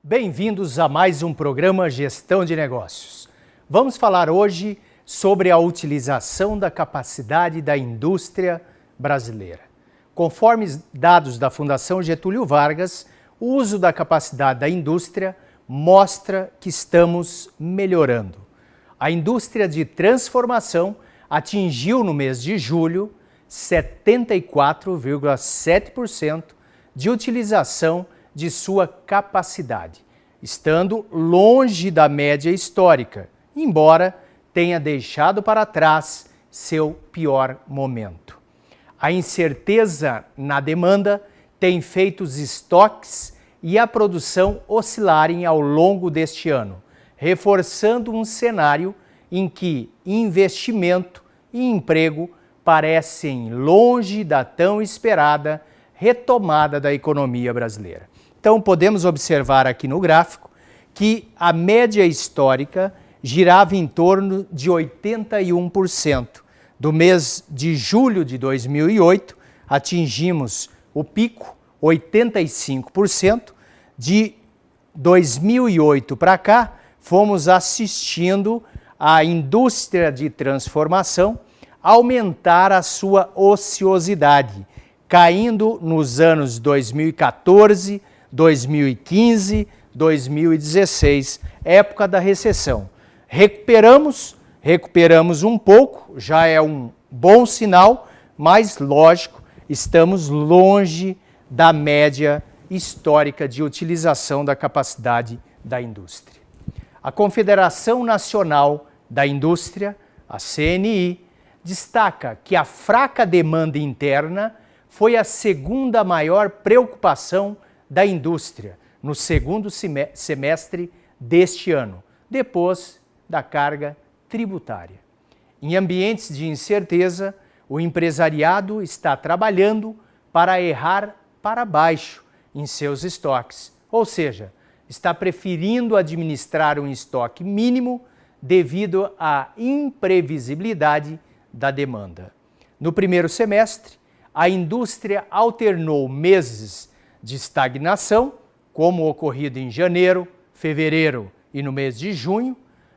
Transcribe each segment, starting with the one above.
Bem-vindos a mais um programa Gestão de Negócios. Vamos falar hoje sobre a utilização da capacidade da indústria brasileira. Conforme dados da Fundação Getúlio Vargas, o uso da capacidade da indústria mostra que estamos melhorando. A indústria de transformação atingiu no mês de julho 74,7% de utilização de sua capacidade, estando longe da média histórica, embora tenha deixado para trás seu pior momento. A incerteza na demanda tem feito os estoques e a produção oscilarem ao longo deste ano, reforçando um cenário em que investimento e emprego parecem longe da tão esperada retomada da economia brasileira. Então, podemos observar aqui no gráfico que a média histórica girava em torno de 81%. Do mês de julho de 2008, atingimos o pico, 85%. De 2008 para cá, fomos assistindo a indústria de transformação aumentar a sua ociosidade, caindo nos anos 2014, 2015, 2016, época da recessão. Recuperamos um pouco, já é um bom sinal, mas, lógico, estamos longe da média histórica de utilização da capacidade da indústria. A Confederação Nacional da Indústria, a CNI, destaca que a fraca demanda interna foi a segunda maior preocupação da indústria no segundo semestre deste ano, depois da carga tributária. Em ambientes de incerteza, o empresariado está trabalhando para errar para baixo em seus estoques, ou seja, está preferindo administrar um estoque mínimo devido à imprevisibilidade da demanda. No primeiro semestre, a indústria alternou meses de estagnação, como ocorrido em janeiro, fevereiro e no mês de junho,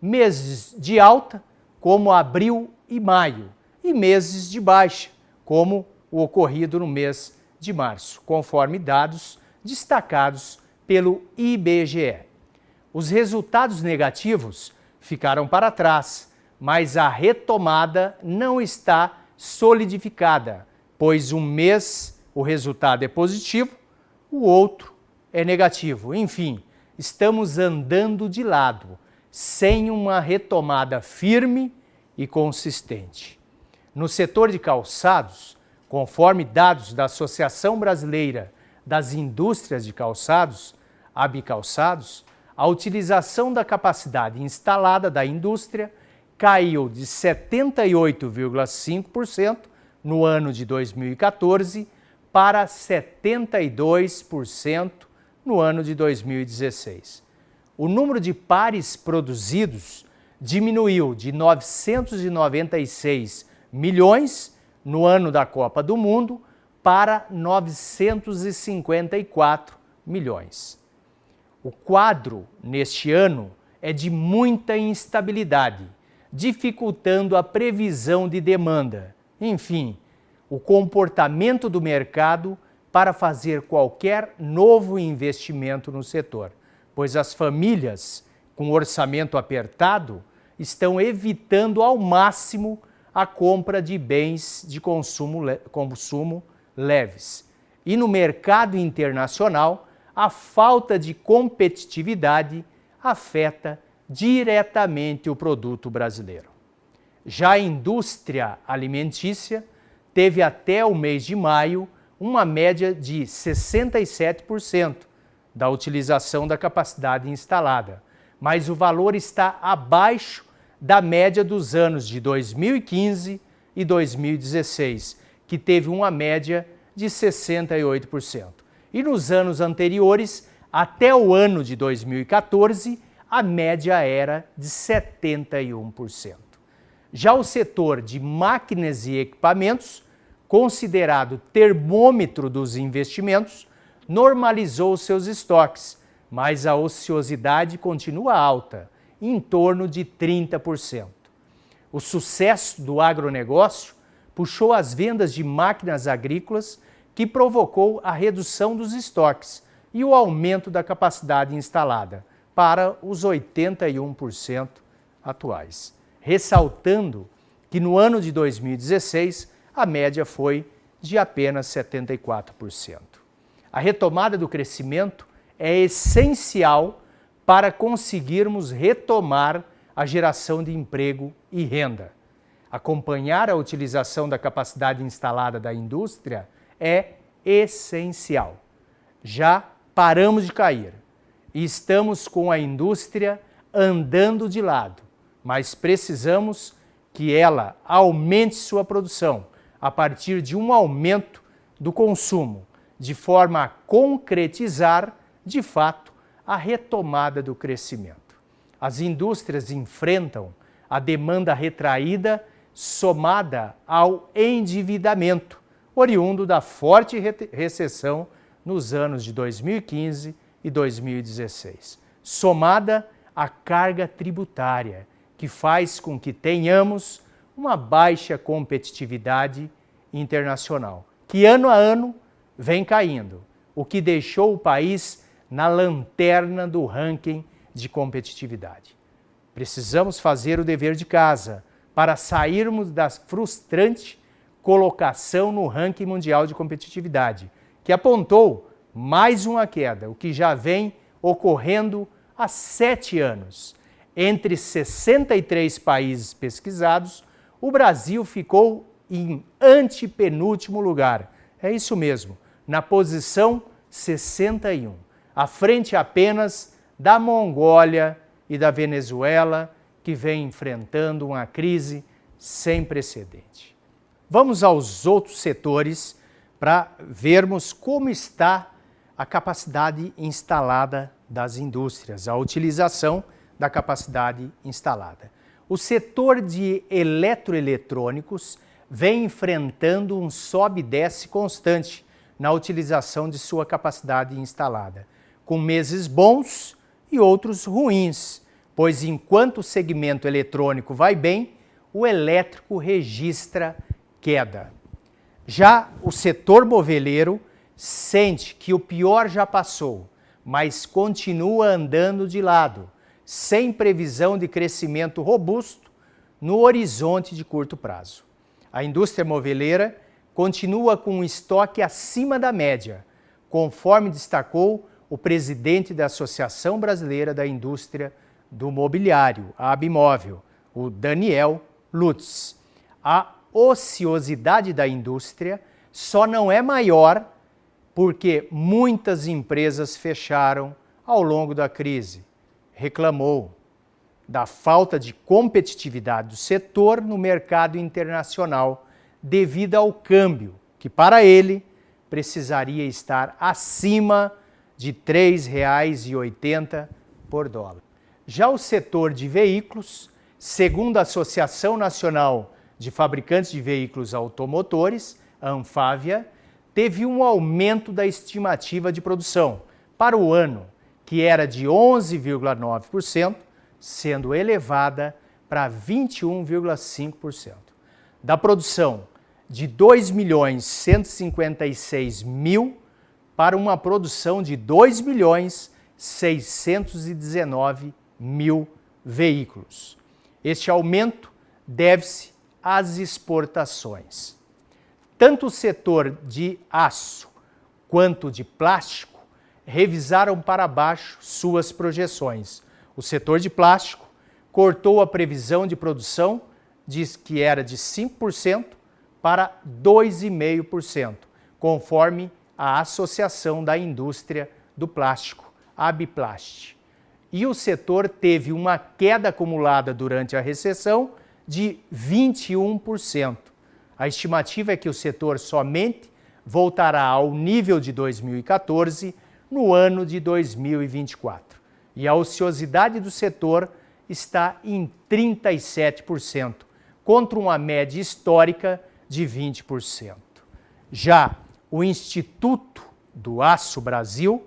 meses de alta, como abril e maio, e meses de baixa, como o ocorrido no mês de março, conforme dados destacados pelo IBGE. Os resultados negativos ficaram para trás, mas a retomada não está solidificada, pois um mês o resultado é positivo, o outro é negativo. Enfim, estamos andando de lado, sem uma retomada firme e consistente. No setor de calçados, conforme dados da Associação Brasileira das Indústrias de Calçados, ABCalçados, a utilização da capacidade instalada da indústria caiu de 78,5% no ano de 2014 para 72% no ano de 2016. O número de pares produzidos diminuiu de 996 milhões no ano da Copa do Mundo para 954 milhões. O quadro, neste ano, é de muita instabilidade, dificultando a previsão de demanda. Enfim, o comportamento do mercado para fazer qualquer novo investimento no setor, pois as famílias com orçamento apertado estão evitando ao máximo a compra de bens de consumo leves. E no mercado internacional, a falta de competitividade afeta diretamente o produto brasileiro. Já a indústria alimentícia teve até o mês de maio uma média de 67% da utilização da capacidade instalada, mas o valor está abaixo da média dos anos de 2015 e 2016, que teve uma média de 68%. E nos anos anteriores, até o ano de 2014, a média era de 71%. Já o setor de máquinas e equipamentos, considerado termômetro dos investimentos, normalizou seus estoques, mas a ociosidade continua alta, em torno de 30%. O sucesso do agronegócio puxou as vendas de máquinas agrícolas, que provocou a redução dos estoques e o aumento da capacidade instalada para os 81% atuais. Ressaltando que no ano de 2016 a média foi de apenas 74%. A retomada do crescimento é essencial para conseguirmos retomar a geração de emprego e renda. Acompanhar a utilização da capacidade instalada da indústria é essencial. Já paramos de cair e estamos com a indústria andando de lado, mas precisamos que ela aumente sua produção a partir de um aumento do consumo, de forma a concretizar, de fato, a retomada do crescimento. As indústrias enfrentam a demanda retraída somada ao endividamento, oriundo da forte recessão nos anos de 2015 e 2016, somada à carga tributária, que faz com que tenhamos uma baixa competitividade internacional, que ano a ano vem caindo, o que deixou o país na lanterna do ranking de competitividade. Precisamos fazer o dever de casa para sairmos da frustrante colocação no ranking mundial de competitividade, que apontou mais uma queda, o que já vem ocorrendo há 7 anos. Entre 63 países pesquisados, o Brasil ficou em antepenúltimo lugar. É isso mesmo, na posição 61, à frente apenas da Mongólia e da Venezuela, que vem enfrentando uma crise sem precedente. Vamos aos outros setores para vermos como está a capacidade instalada das indústrias, a utilização da capacidade instalada. O setor de eletroeletrônicos vem enfrentando um sobe e desce constante na utilização de sua capacidade instalada, com meses bons e outros ruins, pois enquanto o segmento eletrônico vai bem, o elétrico registra queda. Já o setor moveleiro sente que o pior já passou, mas continua andando de lado, sem previsão de crescimento robusto no horizonte de curto prazo. A indústria moveleira continua com um estoque acima da média, conforme destacou o presidente da Associação Brasileira da Indústria do Mobiliário, a Abimóvel, o Daniel Lutz. A ociosidade da indústria só não é maior porque muitas empresas fecharam ao longo da crise. Reclamou da falta de competitividade do setor no mercado internacional devido ao câmbio, que para ele precisaria estar acima de R$ 3,80 por dólar. Já o setor de veículos, segundo a Associação Nacional de Fabricantes de Veículos Automotores, a Anfávia, teve um aumento da estimativa de produção para o ano, que era de 11,9%, sendo elevada para 21,5%. Da produção de 2.156.000 para uma produção de 2.619.000 veículos. Este aumento deve-se às exportações. Tanto o setor de aço quanto de plástico revisaram para baixo suas projeções. O setor de plástico cortou a previsão de produção, diz que era de 5% para 2,5%, conforme a Associação da Indústria do Plástico, a Abiplast. E o setor teve uma queda acumulada durante a recessão de 21%. A estimativa é que o setor somente voltará ao nível de 2014 no ano de 2024. E a ociosidade do setor está em 37%, contra uma média histórica de 20%. Já o Instituto do Aço Brasil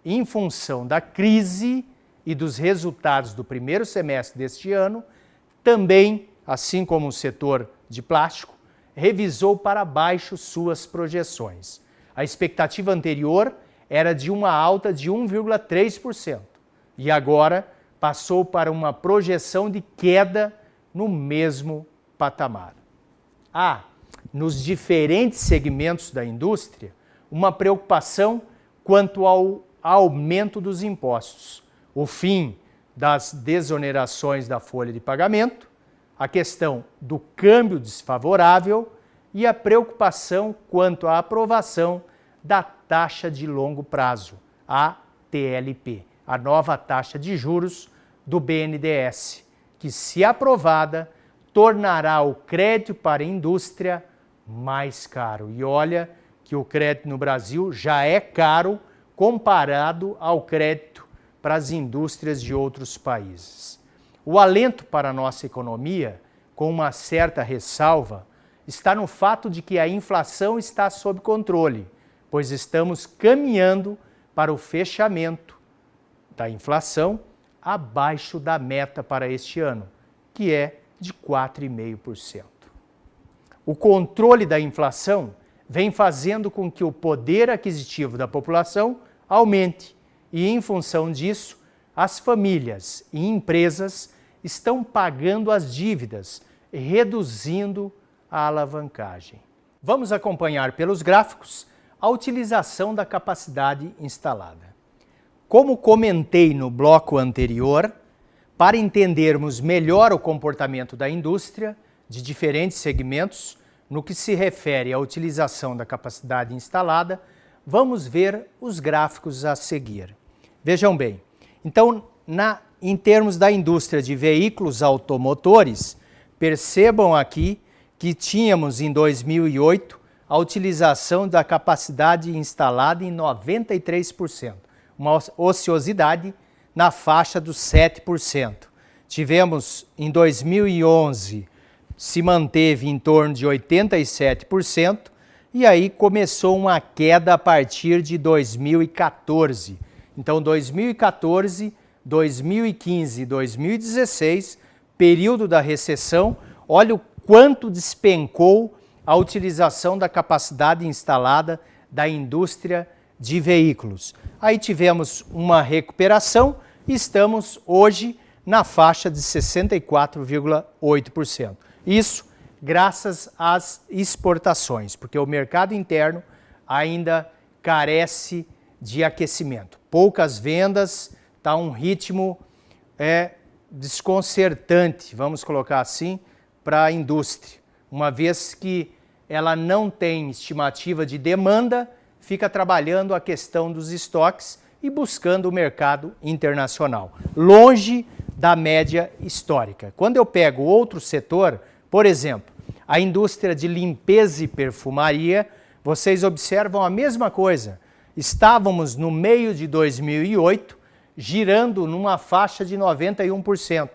em função da crise e dos resultados do primeiro semestre deste ano, também, assim como o setor de plástico, revisou para baixo suas projeções. A expectativa anterior era de uma alta de 1,3% e agora passou para uma projeção de queda no mesmo patamar. Há, nos diferentes segmentos da indústria, uma preocupação quanto ao aumento dos impostos, o fim das desonerações da folha de pagamento, a questão do câmbio desfavorável e a preocupação quanto à aprovação da taxa de longo prazo, a TLP, a nova taxa de juros do BNDES, que, se aprovada, tornará o crédito para a indústria mais caro. E olha que o crédito no Brasil já é caro comparado ao crédito para as indústrias de outros países. O alento para a nossa economia, com uma certa ressalva, está no fato de que a inflação está sob controle, pois estamos caminhando para o fechamento da inflação abaixo da meta para este ano, que é de 4,5%. O controle da inflação vem fazendo com que o poder aquisitivo da população aumente e, em função disso, as famílias e empresas estão pagando as dívidas, reduzindo a alavancagem. Vamos acompanhar pelos gráficos a utilização da capacidade instalada. Como comentei no bloco anterior, para entendermos melhor o comportamento da indústria de diferentes segmentos, no que se refere à utilização da capacidade instalada, vamos ver os gráficos a seguir. Vejam bem, então, em termos da indústria de veículos automotores, percebam aqui que tínhamos em 2008 a utilização da capacidade instalada em 93%, uma ociosidade na faixa dos 7%. Tivemos em 2011, se manteve em torno de 87%, e aí começou uma queda a partir de 2014. Então, 2014, 2015 e 2016, período da recessão, olha o quanto despencou a utilização da capacidade instalada da indústria de veículos. Aí tivemos uma recuperação e estamos hoje na faixa de 64,8%. Isso graças às exportações, porque o mercado interno ainda carece de aquecimento. Poucas vendas, está um ritmo desconcertante, vamos colocar assim, para a indústria, uma vez que ela não tem estimativa de demanda, fica trabalhando a questão dos estoques e buscando o mercado internacional, longe da média histórica. Quando eu pego outro setor, por exemplo, a indústria de limpeza e perfumaria, vocês observam a mesma coisa. Estávamos no meio de 2008, girando numa faixa de 91%.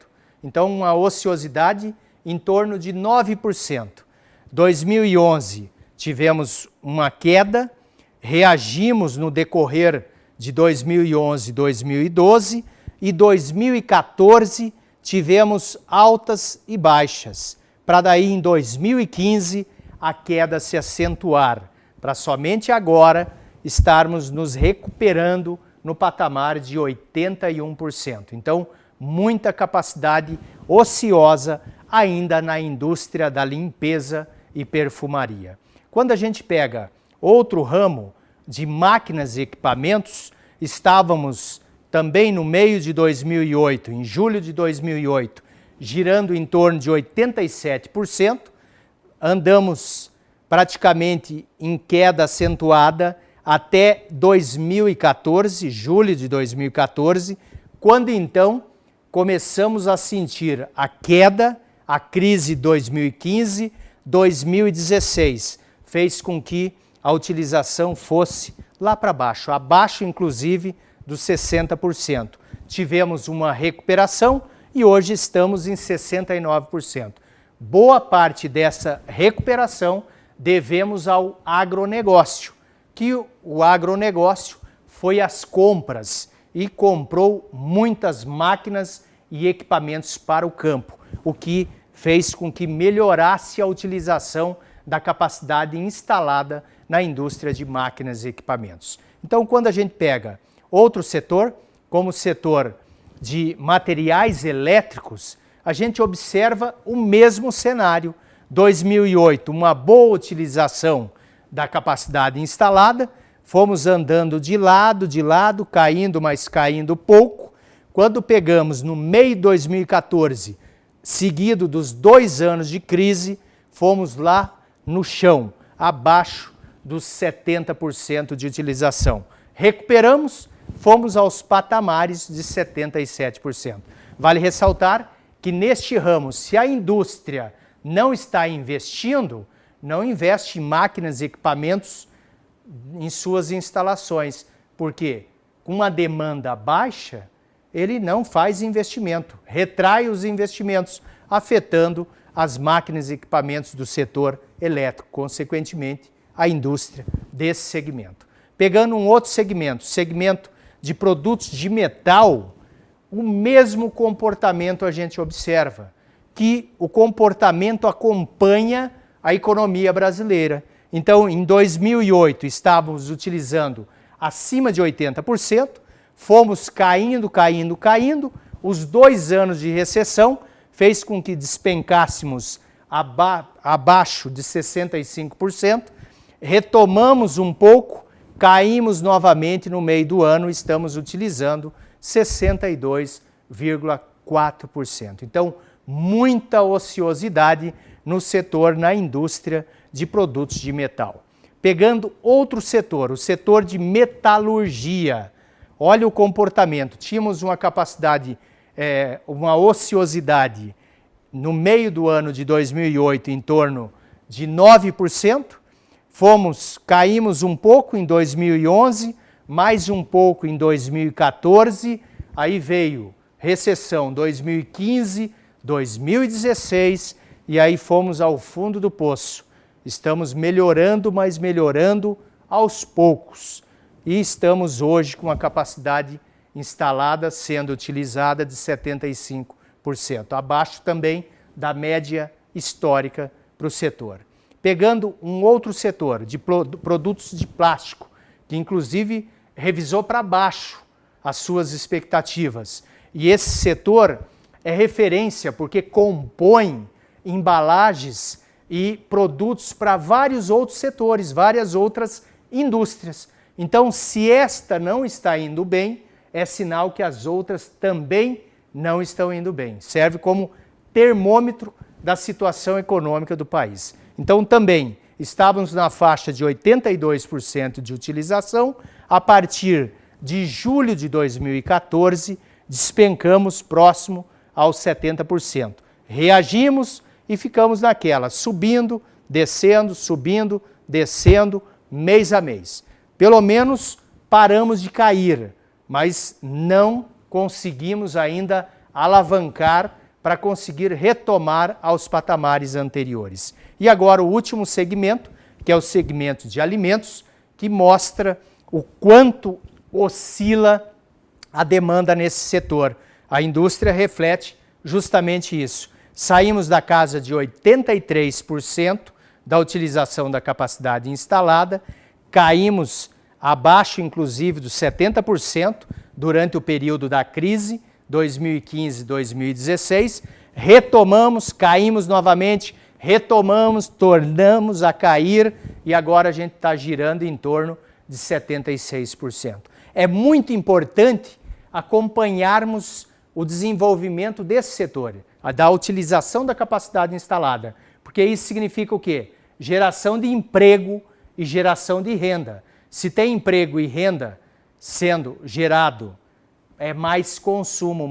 Então, uma ociosidade em torno de 9%. 2011, tivemos uma queda, reagimos no decorrer de 2011 e 2012, e 2014 tivemos altas e baixas, para daí em 2015 a queda se acentuar, para somente agora estarmos nos recuperando no patamar de 81%. Então, muita capacidade ociosa ainda na indústria da limpeza e perfumaria. Quando a gente pega outro ramo de máquinas e equipamentos, estávamos também no meio de 2008, em julho de 2008, girando em torno de 87%, andamos praticamente em queda acentuada até 2014, julho de 2014, quando então começamos a sentir a queda, a crise 2015, 2016, fez com que a utilização fosse lá para baixo, abaixo inclusive dos 60%. Tivemos uma recuperação e hoje estamos em 69%. Boa parte dessa recuperação devemos ao agronegócio, que o agronegócio foi às compras e comprou muitas máquinas e equipamentos para o campo, o que fez com que melhorasse a utilização da capacidade instalada na indústria de máquinas e equipamentos. Então, quando a gente pega outro setor, como o setor de materiais elétricos, a gente observa o mesmo cenário. 2008, uma boa utilização da capacidade instalada, fomos andando de lado, caindo, mas caindo pouco. Quando pegamos no meio de 2014, seguido dos 2 anos de crise, fomos lá no chão, abaixo dos 70% de utilização. Recuperamos, fomos aos patamares de 77%. Vale ressaltar que neste ramo, se a indústria não está investindo, não investe em máquinas e equipamentos em suas instalações, porque com a demanda baixa, ele não faz investimento, retrai os investimentos, afetando as máquinas e equipamentos do setor elétrico, consequentemente, a indústria desse segmento. Pegando um outro segmento, segmento de produtos de metal, o mesmo comportamento a gente observa, que o comportamento acompanha a economia brasileira. Então, em 2008, estávamos utilizando acima de 80%, fomos caindo, os 2 anos de recessão fez com que despencássemos abaixo de 65%, retomamos um pouco, caímos novamente no meio do ano, estamos utilizando 62,4%. Então, muita ociosidade no setor, na indústria de produtos de metal. Pegando outro setor, o setor de metalurgia, olha o comportamento. Tínhamos uma capacidade, uma ociosidade no meio do ano de 2008 em torno de 9%, caímos um pouco em 2011, mais um pouco em 2014, aí veio recessão 2015, 2016 e aí fomos ao fundo do poço. Estamos melhorando, mas melhorando aos poucos. E estamos hoje com a capacidade instalada sendo utilizada de 75%, abaixo também da média histórica para o setor. Pegando um outro setor de produtos de plástico, que inclusive revisou para baixo as suas expectativas. E esse setor é referência porque compõe embalagens e produtos para vários outros setores, várias outras indústrias. Então, se esta não está indo bem, é sinal que as outras também não estão indo bem. Serve como termômetro da situação econômica do país. Então, também estávamos na faixa de 82% de utilização. A partir de julho de 2014, despencamos próximo aos 70%. Reagimos e ficamos naquela, subindo, descendo, mês a mês. Pelo menos paramos de cair, mas não conseguimos ainda alavancar para conseguir retomar aos patamares anteriores. E agora o último segmento, que é o segmento de alimentos, que mostra o quanto oscila a demanda nesse setor. A indústria reflete justamente isso. Saímos da casa de 83% da utilização da capacidade instalada, caímos abaixo, inclusive, dos 70% durante o período da crise, 2015-2016, retomamos, caímos novamente, retomamos, tornamos a cair e agora a gente está girando em torno de 76%. É muito importante acompanharmos o desenvolvimento desse setor, da utilização da capacidade instalada, porque isso significa o quê? Geração de emprego e geração de renda. Se tem emprego e renda sendo gerado, é mais consumo,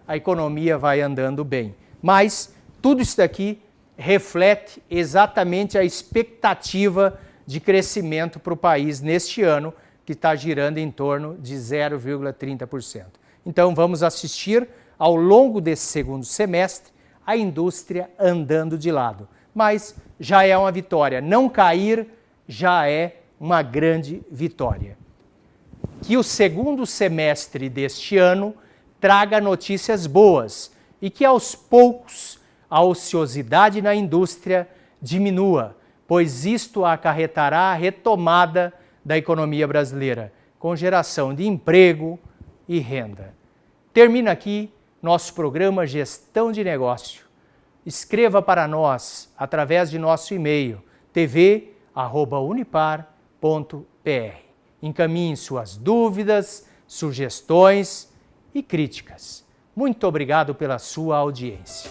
a economia vai andando bem. Mas tudo isso daqui reflete exatamente a expectativa de crescimento para o país neste ano, que está girando em torno de 0,30%. Então vamos assistir ao longo desse segundo semestre a indústria andando de lado. Mas já é uma vitória. Não cair já é uma grande vitória. que o segundo semestre deste ano traga notícias boas e que aos poucos a ociosidade na indústria diminua, pois isto acarretará a retomada da economia brasileira, com geração de emprego e renda. Termina aqui nosso programa Gestão de Negócio. Escreva para nós através de nosso e-mail tv@unipar.br. Encaminhe suas dúvidas, sugestões e críticas. Muito obrigado pela sua audiência.